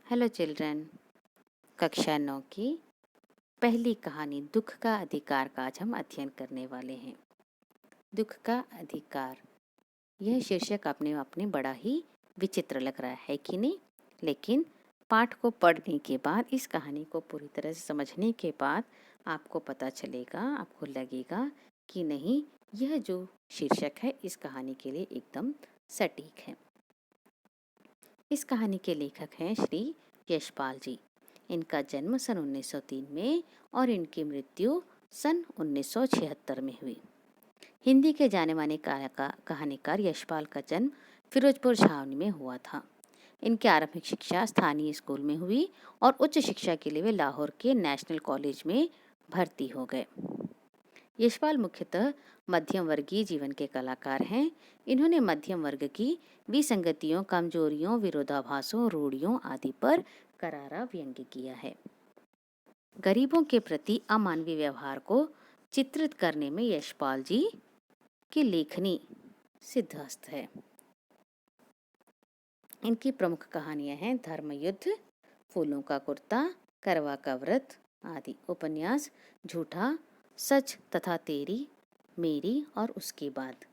Hello children. कक्षा 9 की पहली कहानी दुख का अधिकार का आज हम अध्ययन करने वाले हैं। दुख का अधिकार, यह शीर्षक अपने आप में बड़ा ही विचित्र लग रहा है कि नहीं, लेकिन पाठ को पढ़ने के बाद, इस कहानी को पूरी तरह से समझने के बाद आपको पता चलेगा, आपको लगेगा कि नहीं, यह जो शीर्षक है इस कहानी के लिए एकदम सटीक है। इस कहानी के लेखक हैं श्री यशपाल जी। इनका जन्म सन 1903 में और इनकी मृत्यु सन 1976 में हुई। हिंदी के जाने माने कहानीकार यशपाल का जन्म फिरोजपुर छावनी में हुआ था। इनकी आरंभिक शिक्षा स्थानीय स्कूल में हुई और उच्च शिक्षा के लिए वे लाहौर के नेशनल कॉलेज में भर्ती हो गए। यशपाल मुख्यतः मध्यम वर्गीय जीवन के कलाकार हैं। इन्होंने मध्यम वर्ग की विसंगतियों, कमजोरियों, विरोधाभासों, रूढ़ियों आदि पर करारा व्यंग्य किया है। गरीबों के प्रति अमानवीय व्यवहार को चित्रित करने में यशपाल जी की लेखनी सिद्धहस्त है। इनकी प्रमुख कहानियां हैं धर्मयुद्ध, फूलों का कुर्ता, करवा का व्रत आदि। उपन्यास झूठा, सच तथा तेरी, मेरी और उसके बाद।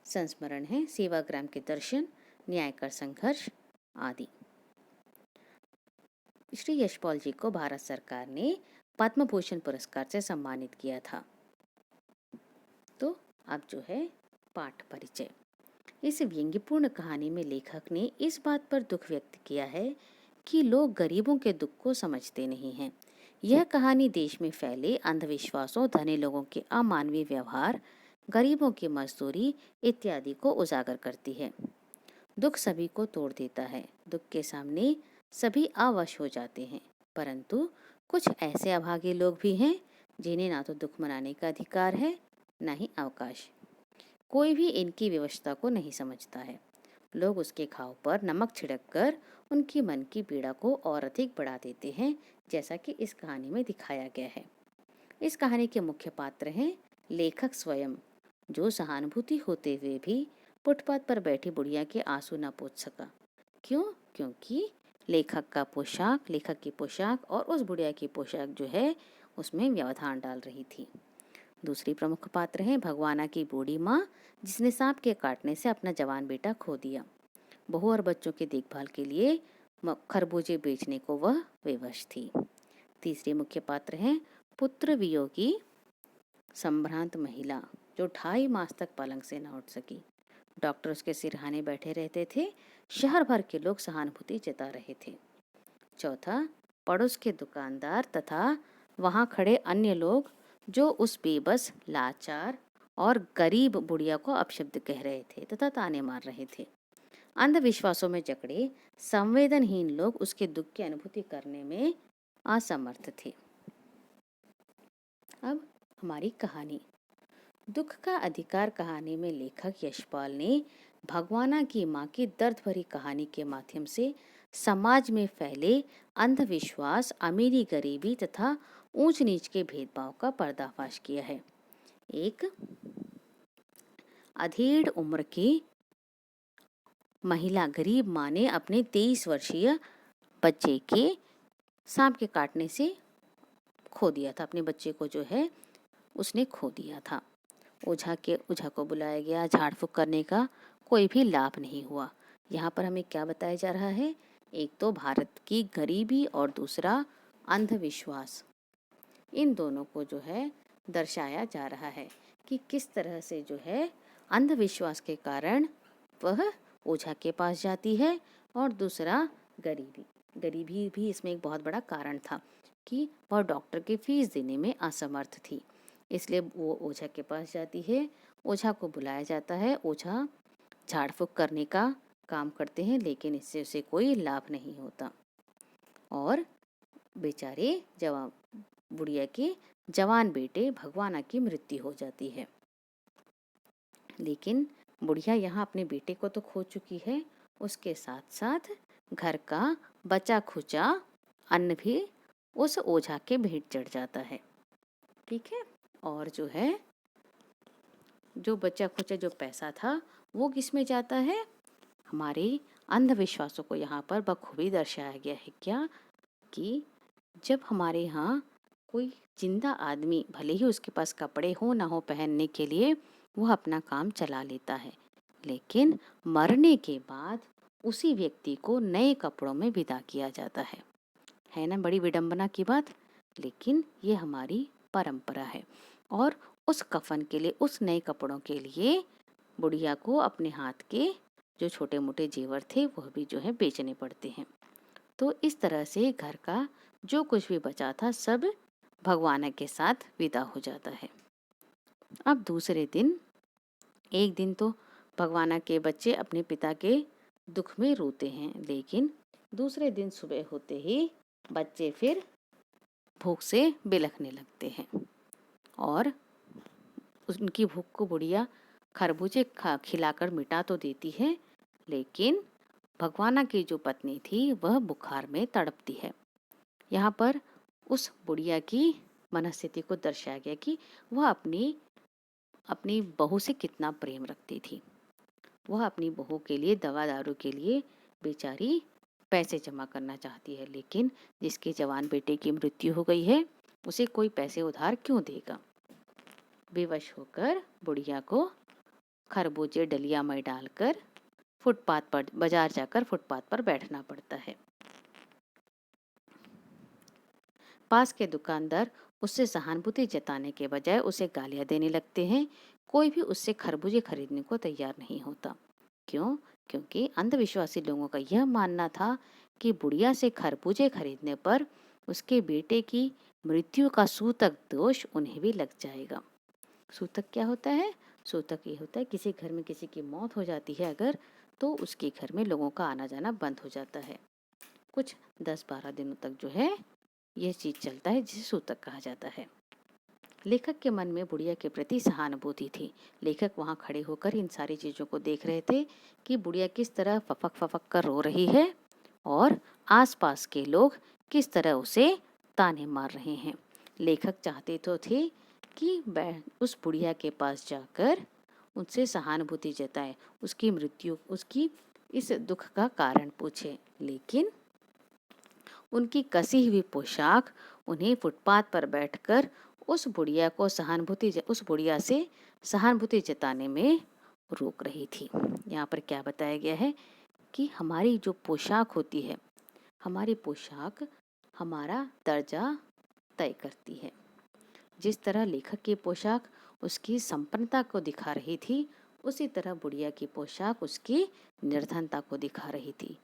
संस्मरण है सेवाग्राम के दर्शन, न्याय का संघर्ष आदि। श्री यशपाल जी को भारत सरकार ने पद्म भूषण पुरस्कार से सम्मानित किया था। तो अब जो है पाठ परिचय। इस व्यंग्यपूर्ण कहानी में लेखक ने इस बात पर दुख व्यक्त किया है कि लोग गरीबों के दुख को समझते नहीं हैं। यह कहानी देश में फैले अंधविश्वासों, धनी लोगों के अमानवीय व्यवहार, गरीबों की मजदूरी इत्यादि को उजागर करती है। दुख सभी को तोड़ देता है। दुख के सामने सभी अवश हो जाते हैं, परंतु कुछ ऐसे अभागे लोग भी हैं जिन्हें ना तो दुख मनाने का अधिकार है, ना ही अवकाश। कोई भी इनकी व्यवस्था को नहीं समझता है। लोग उसके घाव पर नमक छिड़ककर उनकी मन की पीड़ा को और अधिक बढ़ा देते हैं, जैसा कि इस कहानी में दिखाया गया है। इस कहानी के मुख्य पात्र हैं लेखक स्वयं, जो सहानुभूति होते हुए भी फुटपाथ पर बैठी बुढ़िया के आंसू न पोंछ सका। क्यों? क्योंकि लेखक की पोशाक और उस बुढ़िया की पोशाक जो है उसमें व्यवधान डाल रही थी। दूसरी प्रमुख पात्र हैं भगवाना की बूढ़ी माँ, जिसने सांप के काटने से अपना जवान बेटा खो दिया। बहू और बच्चों की देखभाल के लिए खरबूजे बेचने को वह विवश थी। तीसरी मुख्य पात्र हैं पुत्र वियोगी संभ्रांत महिला, जो 2.5 मास तक पलंग से न उठ सकी। डॉक्टर उसके सिरहाने बैठे रहते थे। शहर भर के लोग सहानुभूति जता रहे थे। चौथा, पड़ोस के दुकानदार तथा वहां खड़े अन्य लोग, जो उस बेबस, लाचार और गरीब बुढ़िया को अपशब्द कह रहे थे तथा ताने मार रहे थे। अंधविश्वासों में जकड़े संवेदनहीन लोग उसके दुख की अनुभूति करने में असमर्थ थे। अब हमारी कहानी। दुख का अधिकार कहानी में लेखक यशपाल ने भगवाना की माँ की दर्द भरी कहानी के माध्यम से समाज में फैले अंधविश्वास, अमीरी गरीबी तथा ऊंच नीच के भेदभाव का पर्दाफाश किया है। एक अधेड़ उम्र की महिला गरीब माँ ने अपने 23 वर्षीय बच्चे के सांप के काटने से खो दिया था। अपने बच्चे को जो है उसने खो दिया था। ओझा को बुलाया गया। झाड़ फूक करने का कोई भी लाभ नहीं हुआ। यहाँ पर हमें क्या बताया जा रहा है? एक तो भारत की गरीबी और दूसरा अंधविश्वास। इन दोनों को जो है दर्शाया जा रहा है कि किस तरह से जो है अंधविश्वास के कारण वह ओझा के पास जाती है, और दूसरा गरीबी भी इसमें एक बहुत बड़ा कारण था कि वह डॉक्टर की फीस देने में असमर्थ थी। इसलिए वो ओझा के पास जाती है। ओझा को बुलाया जाता है। ओझा झाड़ फूक करने का काम करते हैं, लेकिन इससे उसे कोई लाभ नहीं होता और बेचारे बुढ़िया के जवान बेटे भगवाना की मृत्यु हो जाती है। लेकिन बुढ़िया यहाँ अपने बेटे को तो खो चुकी है, उसके साथ साथ घर का बचा खुचा अन्न भी उस ओझा के भेंट चढ़ जाता है। ठीक है। और जो है जो बचा खुचा जो पैसा था वो किस में जाता है? हमारे अंधविश्वासों को यहाँ पर बखूबी दर्शाया गया है। क्या कि जब हमारे यहाँ कोई जिंदा आदमी, भले ही उसके पास कपड़े हो ना हो पहनने के लिए, वह अपना काम चला लेता है, लेकिन मरने के बाद उसी व्यक्ति को नए कपड़ों में विदा किया जाता है ना। बड़ी विडंबना की बात, लेकिन ये हमारी परंपरा है। और उस कफन के लिए, उस नए कपड़ों के लिए बुढ़िया को अपने हाथ के जो छोटे मोटे जेवर थे वह भी जो है बेचने पड़ते हैं। तो इस तरह से घर का जो कुछ भी बचा था सब भगवाना के साथ विदा हो जाता है। अब दूसरे दिन, एक दिन तो भगवाना के बच्चे अपने पिता के दुख में रोते हैं, लेकिन दूसरे दिन सुबह होते ही बच्चे फिर भूख से बिलखने लगते हैं और उनकी भूख को बुढ़िया खरबूजे खिलाकर मिटा तो देती है, लेकिन भगवाना की जो पत्नी थी वह बुखार में तड़पती है। यहाँ पर उस बुढ़िया की मनस्थिति को दर्शाया गया कि वह अपनी बहू से कितना प्रेम रखती थी। वह अपनी बहू के लिए दवा दारू के लिए बेचारी पैसे जमा करना चाहती है, लेकिन जिसके जवान बेटे की मृत्यु हो गई है उसे कोई पैसे उधार क्यों देगा। बेवश होकर बुढ़िया को खरबूजे डलिया में डालकर फुटपाथ पर, बाजार जाकर फुटपाथ पर बैठना पड़ता है। पास के दुकानदार उससे सहानुभूति जताने के बजाय उसे गालियां देने लगते हैं। कोई भी उससे खरबूजे खरीदने को तैयार नहीं होता। क्यों? क्योंकि अंधविश्वासी लोगों का यह मानना था कि बुढ़िया से खरबूजे खरीदने पर उसके बेटे की मृत्यु का सूतक दोष उन्हें भी लग जाएगा। सूतक क्या होता है? सूतक ये होता है किसी घर में किसी की मौत हो जाती है अगर, तो उसके घर में लोगों का आना जाना बंद हो जाता है। कुछ 10-12 दिनों तक जो है यह चीज चलता है, जिसे सूतक कहा जाता है। लेखक के मन में बुढ़िया के प्रति सहानुभूति थी। लेखक वहां खड़े होकर इन सारी चीजों को देख रहे थे कि बुढ़िया किस तरह फफक फफक कर रो रही है और आसपास के लोग किस तरह उसे ताने मार रहे हैं। लेखक चाहते तो थे कि उस बुढ़िया के पास जाकर उनसे सहानुभूति जताए, उसकी मृत्यु, उसकी इस दुख का कारण पूछे, लेकिन उनकी कसी हुई पोशाक उन्हें फुटपाथ पर बैठकर उस बुढ़िया से सहानुभूति जताने में रोक रही थी। यहाँ पर क्या बताया गया है कि हमारी जो पोशाक होती है, हमारी पोशाक हमारा दर्जा तय करती है। जिस तरह लेखक की पोशाक उसकी संपन्नता को दिखा रही थी, उसी तरह बुढ़िया की पोशाक उसकी निर्धनता को दिखा रही थी।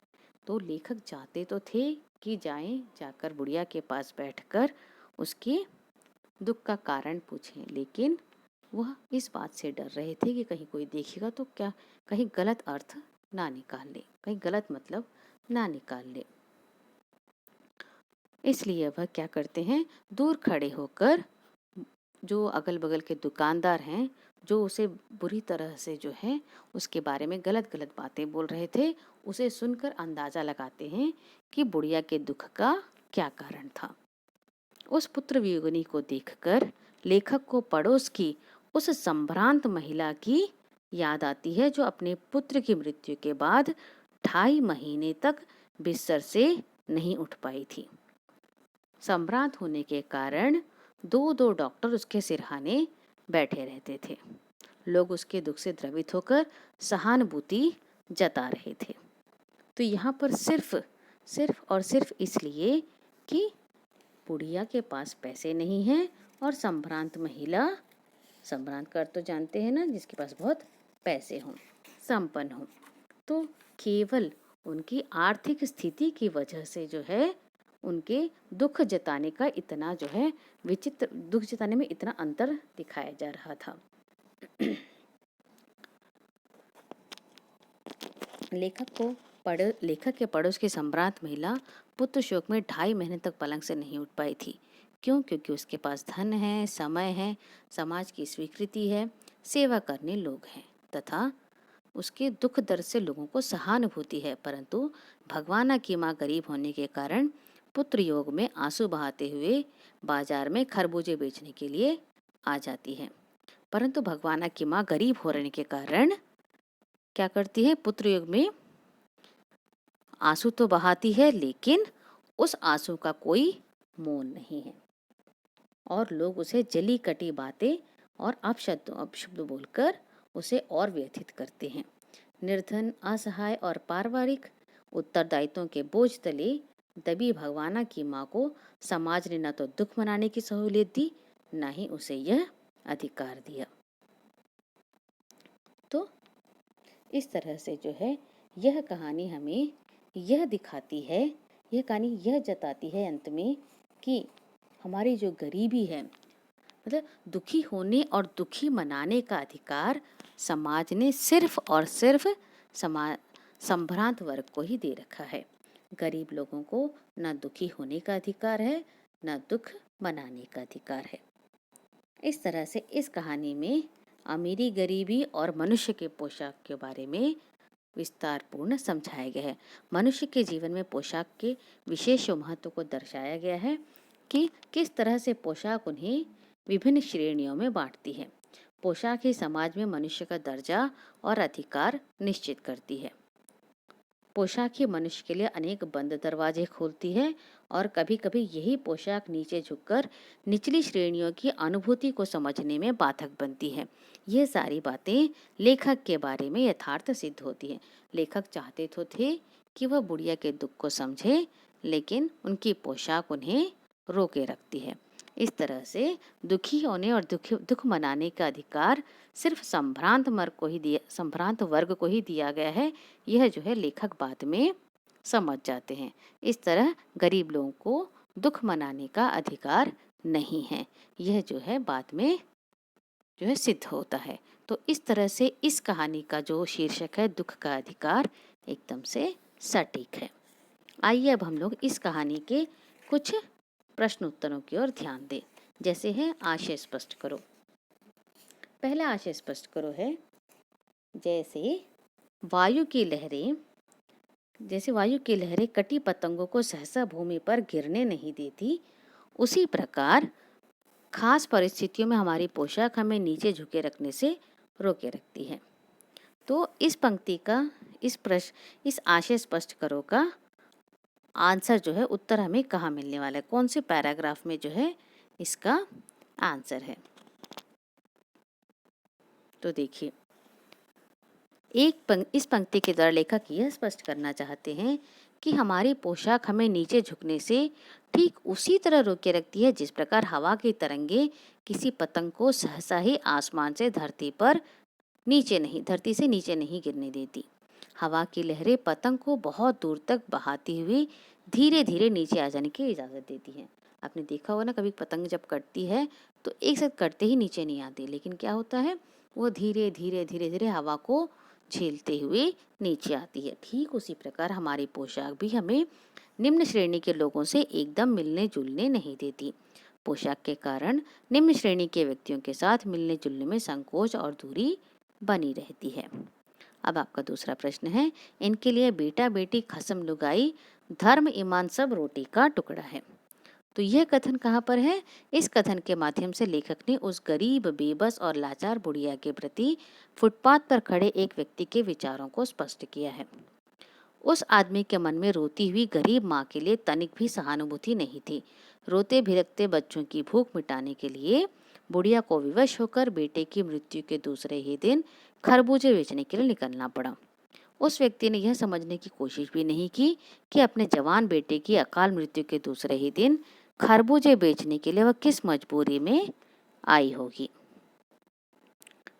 तो लेखक चाहते तो थे कि जाकर बुढ़िया के पास बैठकर उसके दुख का कारण पूछें, लेकिन वह इस बात से डर रहे थे कि कहीं कोई देखेगा तो क्या कहीं गलत अर्थ ना निकाल ले, कहीं गलत मतलब ना निकाल ले। इसलिए वह क्या करते हैं, दूर खड़े होकर जो अगल बगल के दुकानदार हैं, जो उसे बुरी तरह से जो है उसके बारे में गलत गलत बातें बोल रहे थे, उसे सुनकर अंदाजा लगाते हैं कि बुढ़िया के दुख का क्या कारण था। उस पुत्र वियोगिनी को देखकर लेखक को पड़ोस की उस संभ्रांत महिला की याद आती है जो अपने पुत्र की मृत्यु के बाद 2.5 महीने तक बिस्तर से नहीं उठ पाई थी। संभ्रांत होने के कारण 2-2 डॉक्टर उसके सिरहाने बैठे रहते थे। लोग उसके दुख से द्रवित होकर सहानुभूति जता रहे थे। तो यहाँ पर सिर्फ और सिर्फ इसलिए कि बुढ़िया के पास पैसे नहीं हैं और संभ्रांत महिला, संभ्रांत कर तो जानते हैं ना, जिसके पास बहुत पैसे हों, संपन्न हों, तो केवल उनकी आर्थिक स्थिति की वजह से जो है उनके दुख जताने का इतना जो है विचित्र, दुख जताने में इतना अंतर दिखाया जा रहा था। लेखक के पड़ोस की सम्राट महिला पुत्र शोक में 2.5 महीने तक पलंग से नहीं उठ पाई थी। क्यों? क्योंकि उसके पास धन है, समय है, समाज की स्वीकृति है, सेवा करने लोग हैं तथा उसके दुख दर्द से लोगों को सहानुभूति है। परंतु भगवाना की माँ गरीब होने के कारण पुत्र योग में आंसू बहाते हुए बाजार में खरबूजे बेचने के लिए आ जाती है। परंतु भगवाना की माँ गरीब होने के कारण क्या करती है, पुत्र योग में आंसू तो बहाती है, लेकिन उस आंसू का कोई मोल नहीं है और लोग उसे जली कटी बातें और अपशब्द बोलकर उसे और व्यथित करते हैं। निर्धन, असहाय और पारिवारिक उत्तरदायित्वों के बोझ तले दबी भगवाना की माँ को समाज ने न तो दुख मनाने की सहूलियत दी, न ही उसे यह अधिकार दिया। तो इस तरह से जो है यह कहानी हमें यह दिखाती है, यह कहानी यह जताती है अंत में कि हमारी जो गरीबी है, मतलब दुखी होने और दुखी मनाने का अधिकार समाज ने सिर्फ और सिर्फ संभ्रांत वर्ग को ही दे रखा है। गरीब लोगों को न दुखी होने का अधिकार है, न दुख मनाने का अधिकार है। इस तरह से इस कहानी में अमीरी, गरीबी और मनुष्य के पोशाक के बारे में विस्तार पूर्ण समझाया गया है। मनुष्य के जीवन में पोशाक के विशेष महत्व को दर्शाया गया है कि किस तरह से पोशाक उन्हें विभिन्न श्रेणियों में बांटती है। पोशाक ही समाज में मनुष्य का दर्जा और अधिकार निश्चित करती है। पोशाक ही मनुष्य के लिए अनेक बंद दरवाजे खोलती है और कभी कभी यही पोशाक नीचे झुककर निचली श्रेणियों की अनुभूति को समझने में बाधक बनती है। ये सारी बातें लेखक के बारे में यथार्थ सिद्ध होती है। लेखक चाहते तो थे कि वह बुढ़िया के दुख को समझे, लेकिन उनकी पोशाक उन्हें रोके रखती है। इस तरह से दुखी होने और दुख मनाने का अधिकार सिर्फ संभ्रांत वर्ग को ही दिया गया है। यह जो है लेखक बाद में समझ जाते हैं। इस तरह गरीब लोगों को दुख मनाने का अधिकार नहीं है, यह जो है बाद में जो है सिद्ध होता है। तो इस तरह से इस कहानी का जो शीर्षक है दुख का अधिकार, एकदम से सटीक है। आइए अब हम लोग इस कहानी के कुछ प्रश्न उत्तरों की ओर ध्यान दें। जैसे है आशय स्पष्ट करो। पहला आशय स्पष्ट करो है जैसे वायु की लहरें कटी पतंगों को सहसा भूमि पर गिरने नहीं देती, उसी प्रकार खास परिस्थितियों में हमारी पोशाक हमें नीचे झुके रखने से रोके रखती है। तो इस पंक्ति का इस आशय स्पष्ट करो का आंसर जो है, उत्तर हमें कहाँ मिलने वाला है, कौन से पैराग्राफ में जो है इसका आंसर है। तो देखिए, इस पंक्ति के द्वारा लेखक यह स्पष्ट करना चाहते हैं कि हमारी पोशाक हमें नीचे झुकने से ठीक उसी तरह रोके रखती है जिस प्रकार हवा की तरंगे किसी पतंग को सहसा ही आसमान से धरती से नीचे नहीं गिरने देती। हवा की लहरें पतंग को बहुत दूर तक बहाती हुई धीरे धीरे नीचे आ जाने की इजाज़त देती हैं। आपने देखा होगा ना, कभी पतंग जब कटती है तो एक साथ कटते ही नीचे नहीं आती, लेकिन क्या होता है, वो धीरे धीरे हवा को झेलते हुए नीचे आती है। ठीक उसी प्रकार हमारी पोशाक भी हमें निम्न श्रेणी के लोगों से एकदम मिलने जुलने नहीं देती। पोशाक के कारण निम्न श्रेणी के व्यक्तियों के साथ मिलने जुलने में संकोच और दूरी बनी रहती है। अब आपका दूसरा प्रश्न है, इनके लिए बेटा बेटी खसम लुगाई धर्म ईमान सब रोटी का टुकड़ा है। तो यह कथन कहाँ पर है? इस कथन के माध्यम से लेखक ने उस गरीब, बेबस और लाचार बुढ़िया के प्रति फुटपाथ पर खड़े एक व्यक्ति के विचारों को स्पष्ट किया है। उस आदमी के मन में रोती हुई गरीब माँ के लिए तनिक भी सहानुभूति नहीं थी। रोते भिरकते बच्चों की भूख मिटाने के लिए बुढ़िया को विवश होकर बेटे की मृत्यु के दूसरे ही दिन खरबूजे बेचने के लिए निकलना पड़ा। उस व्यक्ति ने यह समझने की कोशिश भी नहीं की कि अपने जवान बेटे की अकाल मृत्यु के दूसरे ही दिन खरबूजे बेचने के लिए वह किस मजबूरी में आई होगी।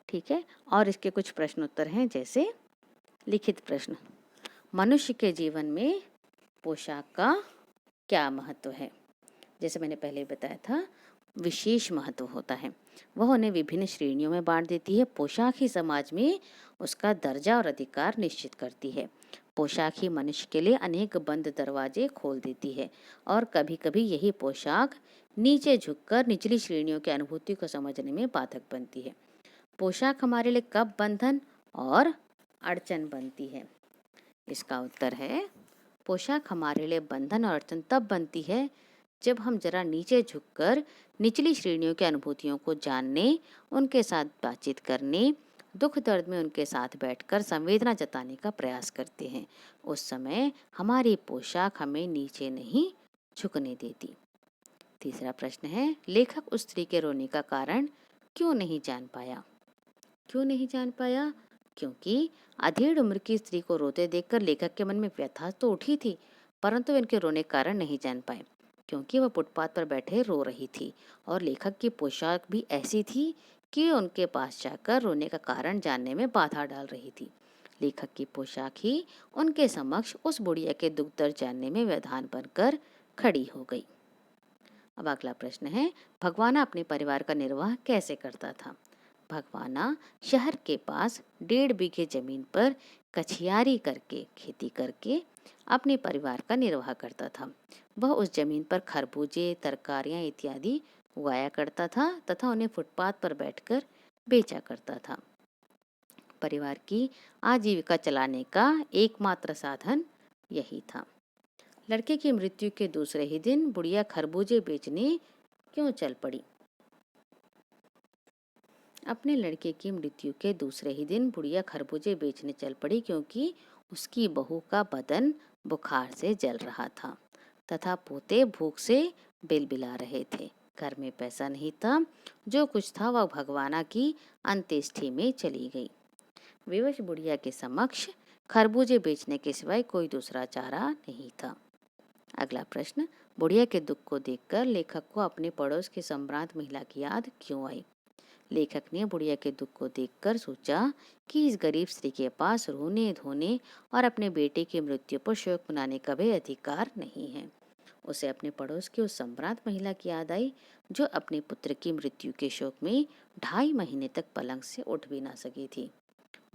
ठीक है, और इसके कुछ प्रश्न उत्तर हैं। जैसे लिखित प्रश्न, मनुष्य के जीवन में पोशाक का क्या महत्व है? जैसे मैंने पहले बताया था, विशेष महत्व होता है। वह उन्हें विभिन्न श्रेणियों में बांट देती है। पोशाक ही समाज में उसका दर्जा और अधिकार निश्चित करती है। पोशाक ही मनुष्य के लिए अनेक बंद दरवाजे खोल देती है और कभी कभी यही पोशाक नीचे झुककर निचली श्रेणियों की अनुभूति को समझने में बाधक बनती है। पोशाक हमारे लिए कब बंधन और अड़चन बनती है? इसका उत्तर है, पोशाक हमारे लिए बंधन और अड़चन तब बनती है जब हम जरा नीचे झुककर निचली श्रेणियों की अनुभूतियों को जानने, उनके साथ बातचीत करने, दुख दर्द में उनके साथ बैठकर संवेदना जताने का प्रयास करते हैं। उस समय हमारी पोशाक हमें नीचे नहीं झुकने देती। तीसरा प्रश्न है, लेखक उस स्त्री के रोने का कारण क्यों नहीं जान पाया? क्यों नहीं जान पाया? क्योंकि अधेड़ उम्र की स्त्री को रोते देखकर लेखक के मन में व्यथा तो उठी थी, परंतु इनके रोने का कारण नहीं जान पाए, क्योंकि वह फुटपाथ पर बैठे रो रही थी और लेखक की पोशाक भी ऐसी थी कि उनके पास जाकर रोने का कारण जानने में बाधा डाल रही थी। लेखक की पोशाक ही उनके समक्ष उस बुढ़िया के दुख दर्द जानने में व्यवधान बनकर खड़ी हो गई। अब अगला प्रश्न है, भगवाना अपने परिवार का निर्वाह कैसे करता था? भगवाना शहर के पास 1.5 बीघे जमीन पर कछियारी करके खेती करके अपने परिवार का निर्वाह करता था। वह उस जमीन पर खरबूजे, तरकारियां इत्यादि उगाया करता था तथा उन्हें फुटपाथ पर बैठकर बेचा करता था। परिवार की आजीविका चलाने का एकमात्र साधन यही था। लड़के की मृत्यु के दूसरे ही दिन बुढ़िया खरबूजे बेचने क्यों चल पड़ी? अपने लड़के की मृत्यु के दूसरे ही दिन बुढ़िया खरबूजे बेचने चल पड़ी, क्योंकि उसकी बहू का बदन बुखार से जल रहा था तथा पोते भूख से बिलबिला रहे थे। घर में पैसा नहीं था, जो कुछ था वह भगवाना की अंत्येष्टि में चली गई। विवश बुढ़िया के समक्ष खरबूजे बेचने के सिवाय कोई दूसरा चारा नहीं था। अगला प्रश्न, बुढ़िया के दुख को देखकर लेखक को अपने पड़ोस की संभ्रांत महिला की याद क्यों आई? लेखक ने बुढ़िया के दुख को देखकर सोचा कि इस गरीब स्त्री के पास रोने धोने और अपने बेटे की मृत्यु पर शोक मनाने का भी अधिकार नहीं है। उसे अपने पड़ोस की उस संभ्रांत महिला की याद आई जो अपने पुत्र की मृत्यु के शोक में 2.5 महीने तक पलंग से उठ भी ना सकी थी।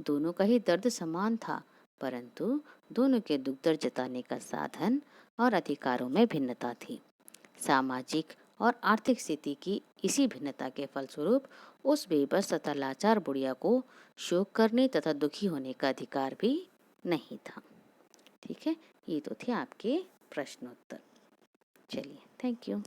दोनों का ही दर्द समान था, परंतु दोनों के दुख दर्द जताने का साधन और अधिकारों में भिन्नता थी। सामाजिक और आर्थिक स्थिति की इसी भिन्नता के फलस्वरूप उस बेबस तथा लाचार बुढ़िया को शोक करने तथा दुखी होने का अधिकार भी नहीं था। ठीक है, ये तो थे आपके प्रश्नोत्तर। चलिए, थैंक यू।